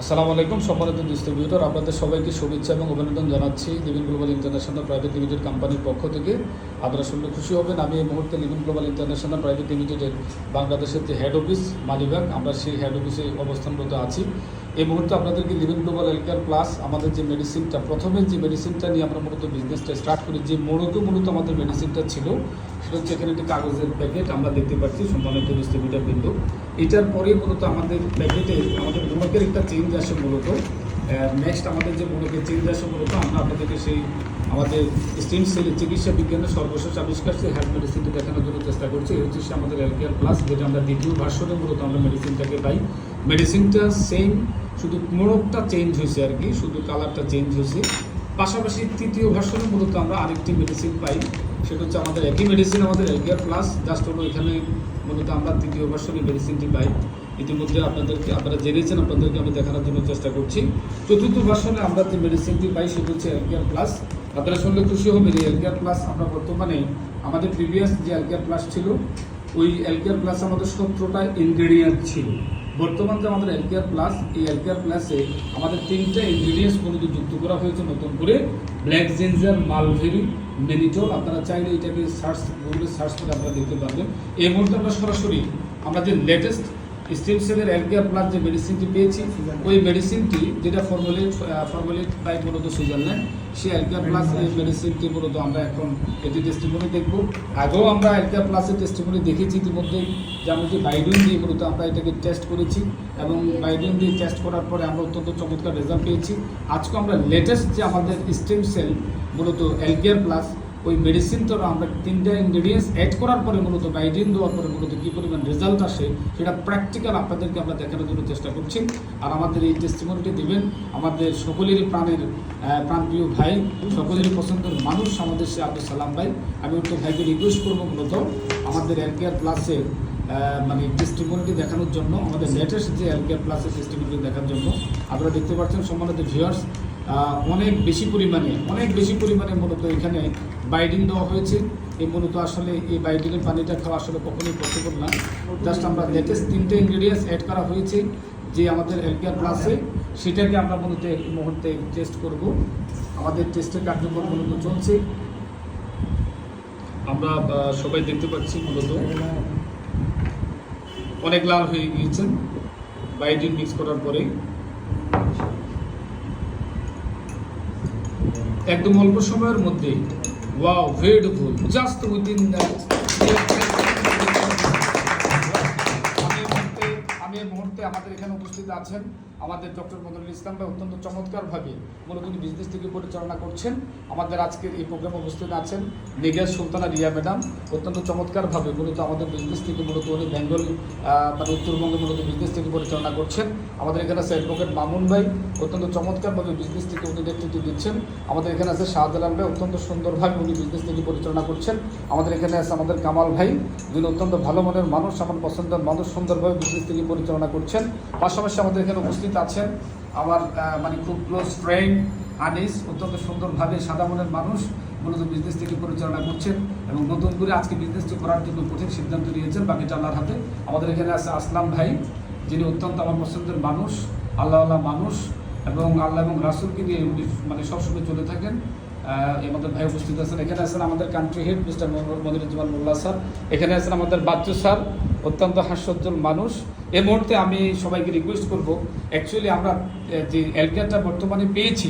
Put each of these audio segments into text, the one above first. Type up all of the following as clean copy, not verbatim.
আসসালামু আলাইকুম সম্মানিত ডিস্ট্রিবিউটর, আপনাদের সবাইকে শুভেচ্ছা এবং অভিনন্দন জানাচ্ছি living global international private limited কোম্পানির পক্ষ থেকে। আপনারা শুনলে খুশি হবেন, আমি এই মুহূর্তে লিভিং গ্লোবাল ইন্টারন্যাশনাল প্রাইভেট লিমিটেডের বাংলাদেশের যে হেড অফিস মালিবাগ, আমরা সেই হেড অফিসে অবস্থানরত আছি। এই মুহূর্তে আপনাদেরকে লিভিং গ্লোবাল হেলথকেয়ার প্লাস আমাদের যে মেডিসিনটা, প্রথমে যে মেডিসিনটা নিয়ে আমরা মূলত বিজনেসটা স্টার্ট করি, যে মূলত আমাদের মেডিসিনটা ছিল সেটা হচ্ছে এখানে একটি কাগজের প্যাকেট আমরা দেখতে পাচ্ছি সম্মানিত ডিস্ট্রিবিউটর বিন্দু। এটার পরে মূলত আমাদের প্যাকেটে আমাদের মোড়কের একটা চেঞ্জ আসে মূলত। নেক্সট আমাদের যে মোড়কের চেঞ্জ আসে মূলত আমরা আপনাদেরকে সেই আমাদের স্টিম সেলের চিকিৎসা বিজ্ঞানের সর্বশেষ আবিষ্কার সেই হেলথ মেডিসিনটি দেখানোর জন্য চেষ্টা করছি। এই হচ্ছে আমাদের হেলথকেয়ার প্লাস, যেটা আমরা দ্বিতীয় ভার্সনে মূলত আমরা মেডিসিনটাকে পাই। মেডিসিনটা সেম, শুধু মোড়কটা চেঞ্জ হয়েছে আর কি, শুধু কালারটা চেঞ্জ হয়েছে। পাশাপাশি তৃতীয় ভার্সনে মূলত আমরা আরেকটি মেডিসিন পাই, সেটা হচ্ছে আমাদের একই মেডিসিন আমাদের হেলথকেয়ার প্লাস, জাস্ট হলো এখানে মূলত আমরা তৃতীয় ভার্সনে মেডিসিনটি পাই। ইতিমধ্যে আপনারা জেনেছেন, আপনাদেরকে আমি দেখানোর জন্য চেষ্টা করছি। চতুর্থ ভার্সনে আমরা যে মেডিসিনটি পাই সেটা হচ্ছে হেলথকেয়ার প্লাস। আপনারা শুনলে খুশি হবেন, এই হেলথকেয়ার প্লাস আমরা বর্তমানে আমাদের প্রিভিয়াস যে হেলথকেয়ার প্লাস ছিল, ওই হেলথকেয়ার প্লাস আমাদের 17টা ইনগ্রেডিয়েন্ট ছিল। বর্তমান যে আমাদের হেলথকেয়ার প্লাস, এই হেলথকেয়ার প্লাসে আমাদের 3টা ইনগ্রেডিয়েন্টস মূলত যুক্ত করা হয়েছে নতুন করে, ব্ল্যাক জিঞ্জার, মালভেরি, মেনিটল। আপনারা চাইলে এটাকে গুগলে সার্চ করে আপনারা দেখতে পারবেন। এই মুহূর্তে আমরা সরাসরি আমরা যে লেটেস্ট স্টিম সেলের হেলথকেয়ার প্লাস যে মেডিসিনটি পেয়েছি, ওই মেডিসিনটি যেটা ফর্মুলেট বাই মূলত সুইজারল্যান্ড, সেই হেলথকেয়ার প্লাস এই মেডিসিনটি মূলত আমরা এখন এটি টেস্টিমনি দেখব। আগেও আমরা হেলথকেয়ার প্লাসের টেস্টিমনি দেখেছি ইতিমধ্যেই, যেমন যে বাইডুইন দিয়ে মূলত আমরা এটাকে টেস্ট করেছি, এবং বাইডুইন দিয়ে টেস্ট করার পরে আমরা অত্যন্ত চমৎকার রেজাল্ট পেয়েছি। আজকে আমরা লেটেস্ট যে আমাদের স্টিম সেল মূলত হেলথকেয়ার প্লাস, ওই মেডিসিনটা আমরা 3টা ইনগ্রেডিয়েন্টস অ্যাড করার পরে মূলত বাইডিন দেওয়ার পরে মূলত কী পরিমাণ রেজাল্ট আসে সেটা প্র্যাকটিক্যাল আপনাদেরকে আমরা দেখানোর জন্য চেষ্টা করছি। আর আমাদের এই টেস্টিমনিটি দেবেন আমাদের সকলেরই প্রাণপ্রিয় ভাই, সকলেরই পছন্দের মানুষ আমাদের সে আব্দুল সালাম ভাই। আমি ওর ভাইকে রিকোয়েস্ট করবো মূলত আমাদের হেলথকেয়ার প্লাসের টেস্টিমনিটি দেখানোর জন্য, আমাদের লেটেস্ট যে হেলথকেয়ার প্লাসের টেস্টিমনিটি দেখার জন্য। আপনারা দেখতে পাচ্ছেন সম্মানিত ভিউয়ার্স, অনেক বেশি পরিমাণে মূলত এখানে বাইডিন দেওয়া হয়েছে। এই মূলত আসলে এই বাইডিনের পানিটা খাওয়া আসলে কখনোই পসিবল না। জাস্ট আমরা লেটেস্ট 3টে ইনগ্রেডিয়েন্টস অ্যাড করা হয়েছে যে আমাদের হেলথকেয়ার প্লাসে, সেটাকে আমরা মূলত এই মুহূর্তে টেস্ট করব। আমাদের টেস্টের কার্যক্রম মূলত চলছে, আমরা সবাই দেখতে পাচ্ছি মূলত অনেক লাল হয়ে গিয়েছেন বাইডিন মিক্স করার পরে। একদম অল্প সময়ের মধ্যে, ওয়াও, বিউটিফুল, জাস্ট উইদিন আমি এই মুহূর্তে আমাদের এখানে উপস্থিত আছেন আমাদের ডক্টর মনিরুল ইসলাম ভাই, অত্যন্ত চমৎকারভাবে মূলত উনি বিজনেস থেকে পরিচালনা করছেন। আমাদের আজকের এই প্রোগ্রামে উপস্থিত আছেন নিগার সুলতানা রিয়া ম্যাডাম, অত্যন্ত চমৎকারভাবে মূলত আমাদের বিজনেস থেকে মূলত উনি বেঙ্গল উত্তরবঙ্গে মূলত বিজনেস থেকে পরিচালনা করছেন। আমাদের এখানে আছে অ্যাডভোকেট মামুন ভাই, অত্যন্ত চমৎকারভাবে বিজনেস থেকে উনি নেতৃত্ব দিচ্ছেন। আমাদের এখানে আছে শাহজালাল ভাই, অত্যন্ত সুন্দরভাবে উনি বিজনেস থেকে পরিচালনা করছেন। আমাদের এখানে আছে আমাদের কামাল ভাই, যিনি অত্যন্ত ভালো মনের মানুষ, আমার পছন্দের মানুষ, সুন্দরভাবে বিজনেস থেকে পরিচালনা করছেন। পাশাপাশি আমাদের এখানে উপস্থিত আছেন আমার খুব ক্লোজ ফ্রেন্ড আনিস, অত্যন্ত সুন্দরভাবে সাদা মনের মানুষ, মূলত বিজনেস থেকে পরিচালনা করছেন এবং নতুন করে আজকে বিজনেসটি করার জন্য কঠিন সিদ্ধান্ত নিয়েছেন, বাকিটা আল্লাহর হাতে। আমাদের এখানে আছে আসলাম ভাই, যিনি অত্যন্ত আমার পছন্দের মানুষ, আল্লাহ মানুষ, এবং আল্লাহ এবং রাসুলকে নিয়ে উনি সবসময় চলে থাকেন। আমাদের ভাই উপস্থিত আছেন। এখানে আছেন আমাদের কান্ট্রি হেড মিস্টার মনিরুজ্জামান মোল্লা স্যার। এখানে আছেন আমাদের বাচ্চু স্যার, অত্যন্ত হাস্যোজ্জ্বল মানুষ। এই মুহূর্তে আমি সবাইকে রিকোয়েস্ট করব, অ্যাকচুয়ালি আমরা যে হেলথকেয়ারটা বর্তমানে পেয়েছি,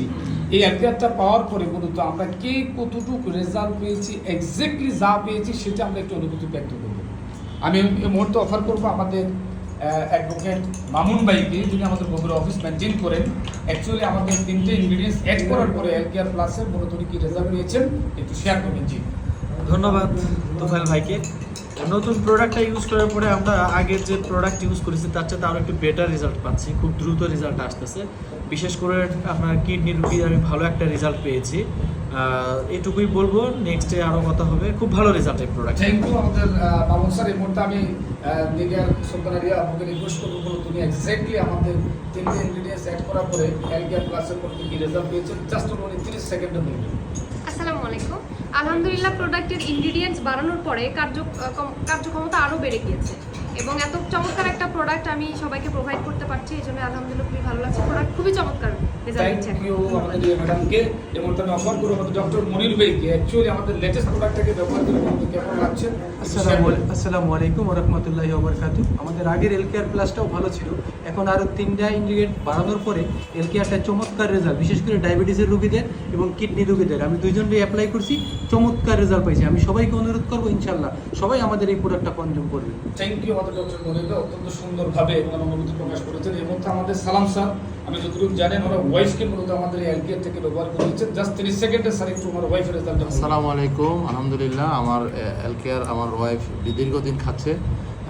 এই হেলথকেয়ারটা পাওয়ার পরে মূলত আমরা কে কতটুকু রেজাল্ট পেয়েছি, এক্স্যাক্টলি যা পেয়েছি সেটা আমরা একটু অনুভূতি ব্যক্ত করব। আমি এই মুহূর্তে অফার করবো আমাদের অ্যাডভোকেট মামুন ভাইকে, যিনি আমাদের বগুড়া অফিস মেনটেন করেন। অ্যাকচুয়ালি আমাদের 3টে ইনগ্রিডিয়েন্টস অ্যাড করার পরে হেলথকেয়ার প্লাসের মূলত কি রেজাল্ট পেয়েছেন একটু শেয়ার করবেন। জি, ধন্যবাদ তোফায়েল ভাইকে। নতুন প্রোডাক্টটা ইউজ করার পরে আমরা আগের যে প্রোডাক্ট ইউজ করেছি তার চেয়ে আরও একটু বেটার রেজাল্ট পাচ্ছি, খুব দ্রুত রেজাল্ট আসতেছে। বিশেষ করে আপনার কিডনির রুগী আমি ভালো একটা রেজাল্ট পেয়েছি, এটুকুই বলবো। নেক্সটে আরও কথা হবে, খুব ভালো রেজাল্ট এই প্রোডাক্ট। থ্যাংক ইউ আমাদের মামুন স্যার। এই মুহূর্তে আমি নিগার সুলতানা রিয়া আপনাকে রিকোয়েস্ট করবো, তুমি এক্স্যাক্টলি আমাদের 3টে ইনগ্রিডিয়েন্টস অ্যাড করার পরে হেলথকেয়ার প্লাসের মধ্যে কি রেজাল্ট পেয়েছেন জাস্ট 30 সেকেন্ডে বলবেন। আসসালামু আলাইকুম। আলহামদুলিল্লাহ, প্রোডাক্টের ইনগ্রিডিয়েন্টস বাড়ানোর পরে কার্যক্ষমতা আরও বেড়ে গিয়েছে। এবং এত চমৎকার একটা প্রোডাক্ট আমি সবাইকে প্রোভাইড করতে পারছি, এই জন্য আলহামদুলিল্লাহ খুবই ভালো লাগছে। প্রোডাক্ট খুবই চমৎকার রেজাল্ট দিচ্ছে। থ্যাংক ইউ আমাদের এই ম্যাডামকে। এই মুহূর্তে আমি অফার করবো আমাদের ডক্টর মনির ভাইকে অ্যাকচুয়ালি আমাদের লেটেস্ট প্রোডাক্টটাকে ব্যবহার করে আমাদের কেমন লাগছে। আসসালামু আলাইকুম রহমতুল্লাহি ওয়া বারাকাতুহু। আমাদের আগের এলকেআর প্লাসটাও ভালো ছিল, এখন আরও 3টা ইনগ্রিডিয়েন্ট বাড়ানোর পরে এলকেআরটা চমৎকার রেজাল্ট, বিশেষ করে ডায়াবেটিসের রোগীদের এবং কিডনি রোগীদের আমি দুইজনকে অ্যাপ্লাই করছি, চমৎকার রেজাল্ট পাইছি। আমি সবাইকে অনুরোধ করবো ইনশাল্লাহ সবাই আমাদের এই প্রোডাক্টটা কনজিউম করবে। থ্যাংক ইউ আমাদের ডক্টর মনির ভাই, অত্যন্ত সুন্দরভাবে ওনার অনুভূতি প্রকাশ করেছেন। এর মধ্যে আমাদের সালাম স্যার, আমি যতটুকু জানেন ওনার ওয়াইফকে মূলত আমাদের এই এলকেআর থেকে ব্যবহার করেছেন। জাস্ট 30 সেকেন্ডে স্যার একটু আমার ওয়াইফের রেজাল্ট। আসসালামু আলাইকুম, আলহামদুলিল্লাহ আমার এলকেআর আমার ওয়াইফ দীর্ঘদিন খাচ্ছে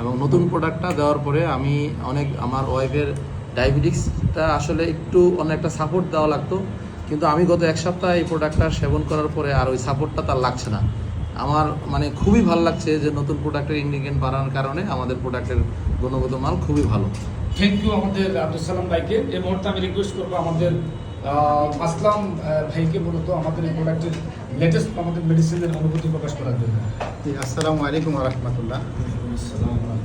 এবং নতুন প্রোডাক্টটা দেওয়ার পরে আমি অনেক আমার ওয়াইফের ডায়াবেটিক্সটা আসলে একটু অনেকটা সাপোর্ট দেওয়া লাগতো, কিন্তু আমি গত এক সপ্তাহ এই প্রোডাক্টটা সেবন করার পরে আর ওই সাপোর্টটা তার লাগছে না। আমার মানে খুবই ভালো লাগছে যে নতুন প্রোডাক্টের ইনগ্রিডিয়েন্ট বাড়ানোর কারণে আমাদের প্রোডাক্টের গুণগত মাল খুবই ভালো। থ্যাংক ইউ আমাদের আব্দুল সালাম ভাইকে। এই মুহূর্তে আমি রিকোয়েস্ট করবো আমাদের আসলাম ভাইকে মূলত আমাদের এই প্রোডাক্টের লেটেস্ট আমাদের মেডিসিনের অনুভূতি প্রকাশ করার জন্য। জি, আসসালামু আলাইকুম রহমতুল্লাহ।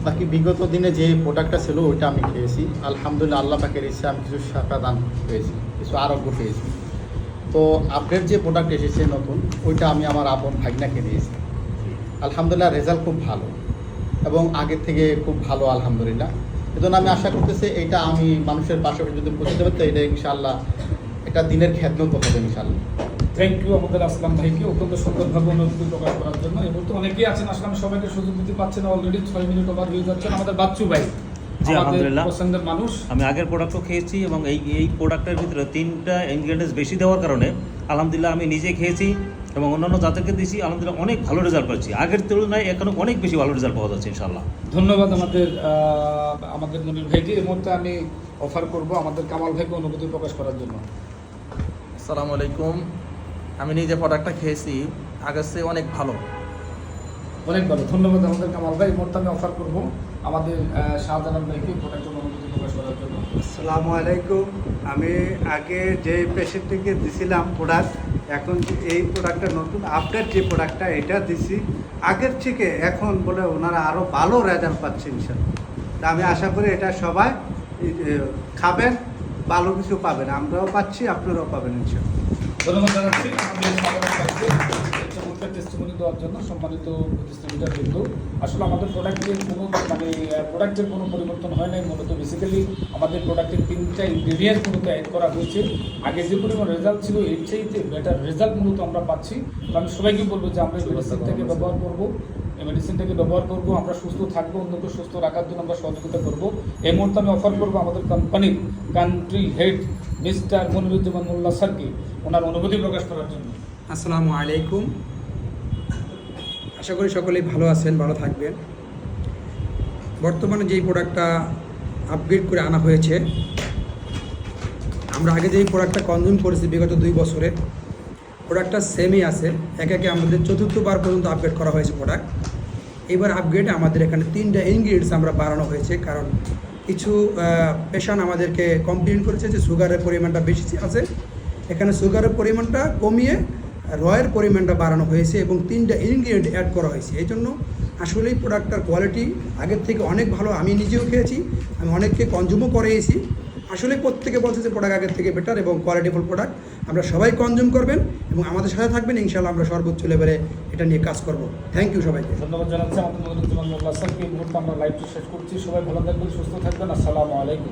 বাকি বিগত দিনে যে প্রোডাক্টটা ছিল ওইটা আমি খেয়েছি, আলহামদুলিল্লাহ আল্লাহ পাকের ইচ্ছা আমি কিছু শাফা দান পেয়েছি, কিছু আরোগ্য পেয়েছি। তো আপডেট যে প্রোডাক্ট এসেছে নতুন, ওইটা আমি আমার আপন ভাগনাকে দিয়েছি। আলহামদুলিল্লাহ রেজাল্ট খুব ভালো এবং আগের থেকে খুব ভালো আলহামদুলিল্লাহ। এজন্য আমি আশা করতেছি এইটা আমি মানুষের পাশাপাশি যদি পৌঁছতে পারি তো এটা ইনশাআল্লাহ এটা দিনের খেদমত হবে ইনশাআল্লাহ। থ্যাংক ইউ আমাদের আসলাম ভাইকে অত্যন্ত সুন্দরভাবে অনুভূতি প্রকাশ করার জন্য। এই মুহূর্তে অনেকেই আছেন আসলাম সবাইকে সুযোগ দিতে পারছেন, অলরেডি 6 মিনিট ওভার হয়ে যাচ্ছেন। আমাদের বাচ্চু ভাই, জি আলহামদুলিল্লাহ পছন্দের মানুষ। আমি আগের প্রোডাক্টও খেয়েছি এবং এই প্রোডাক্টের ভিতরে 3টা ইনগ্রেডিয়েন্টস বেশি দেওয়ার কারণে আলহামদুলিল্লাহ আমি নিজে খেয়েছি এবং অন্যান্য যাদেরকে দিয়েছি আলহামদুলিল্লাহ অনেক ভালো রেজাল্ট পাচ্ছি। আগের তুলনায় এখন অনেক বেশি ভালো রেজাল্ট পাওয়া যাচ্ছে ইনশাআল্লাহ। ধন্যবাদ আমাদের মনির ভাইকে। এই মুহূর্তে আমি অফার করব আমাদের কামাল ভাইকে অনুভূতি প্রকাশ করার জন্য। আসসালামু আলাইকুম। আমি নিজে প্রোডাক্টটা খেয়েছি, আগের চেয়ে অনেক ভালো। অনেক ভালো, ধন্যবাদ আমাদের কামাল ভাই। এই মুহূর্তে আমি অফার করব আমাদের শাহজালাল ভাইকে প্রোডাক্টের অনুভূতি প্রকাশ করার জন্য। আসসালামু আলাইকুম। আমি আগে যে পেশেন্টটিকে দিছিলাম প্রোডাক্ট, এখন এই প্রোডাক্টটা নতুন আপডেট যে প্রোডাক্টটা এটা দিছি, আগের থেকে এখন বলে ওনারা আরও ভালো রেজাল্ট পাচ্ছে ইনশাআল্লাহ। তা আমি আশা করি এটা সবাই খাবেন, ভালো কিছু পাবেন, আমরাও পাচ্ছি আপনারাও পাবেন ইনশাআল্লাহ। ধন্যবাদ জানাচ্ছি আমাদের শাহজালাল ভাইকে এই চমৎকার টেস্টিমনি দেওয়ার জন্য। সম্মানিত প্রতিষ্ঠানটা কিন্তু আসলে আমাদের প্রোডাক্টের কোনো প্রোডাক্টের কোনো পরিবর্তন হয় নাই, মূলত বেসিক্যালি আমাদের প্রোডাক্টের 3টা ইনগ্রিডিয়েন্ট মূলত অ্যাড করা হয়েছে। আগে যে পরিমাণ রেজাল্ট ছিল এর চাইতে বেটার রেজাল্ট মূলত আমরা পাচ্ছি। তো আমি সবাইকে বলবো যে আমরা এই মেডিসিনটাকে ব্যবহার করবো, এই মেডিসিনটাকে ব্যবহার করবো, আমরা সুস্থ থাকবো, অন্যকে সুস্থ রাখার জন্য আমরা সহযোগিতা করবো। এই মুহূর্তে আমি অফার করবো আমাদের কোম্পানির কান্ট্রি হেড মিস্টার মনিরুজ্জামান মোল্লা স্যারকে ওনার অনুভূতি প্রকাশ করার জন্য। আসসালামু আলাইকুম। আশা করি সকলেই ভালো আছেন, ভালো থাকবেন। বর্তমানে যেই প্রোডাক্টটা আপগ্রেড করে আনা হয়েছে, আমরা আগে যেই প্রোডাক্টটা কনজিউম করেছি বিগত 2 বছরে, প্রোডাক্টটা সেমই আছে। একে আমাদের 4বার পর্যন্ত আপগ্রেড করা হয়েছে প্রোডাক্ট। এবার আপগ্রেডে আমাদের এখানে 3টা ইনগ্রিডিয়েন্টস আমরা বাড়ানো হয়েছে, কারণ কিছু পেশেন্ট আমাদেরকে কমপ্লেন করেছে যে সুগারের পরিমাণটা বেশি আছে। এখানে সুগারের পরিমাণটা কমিয়ে রয়ের পরিমাণটা বাড়ানো হয়েছে এবং 3টা ইনগ্রিডিয়েন্ট অ্যাড করা হয়েছে। এই জন্য আসলেই প্রোডাক্টটার কোয়ালিটি আগের থেকে অনেক ভালো। আমি নিজেও খেয়েছি, আমি অনেককে কনজিউমও করেছি। আসলে প্রত্যেকে বলছে যে প্রোডাক্ট আগের থেকে বেটার এবং কোয়ালিটিফুল প্রোডাক্ট। আমরা সবাই কনজিউম করবেন এবং আমাদের সাথে থাকবেন, ইনশাআল্লাহ আমরা সর্বোচ্চ লেভেলে এটা নিয়ে কাজ করব। থ্যাংক ইউ সবাইকে। ধন্যবাদ জানাচ্ছি আমাদের মনিরুজ্জামান মোল্লা স্যারকে। এই মুহূর্তে আমরা লাইভটি শেষ করছি। সবাই ভালো থাকবেন, সুস্থ থাকবেন। আসসালামু আলাইকুম।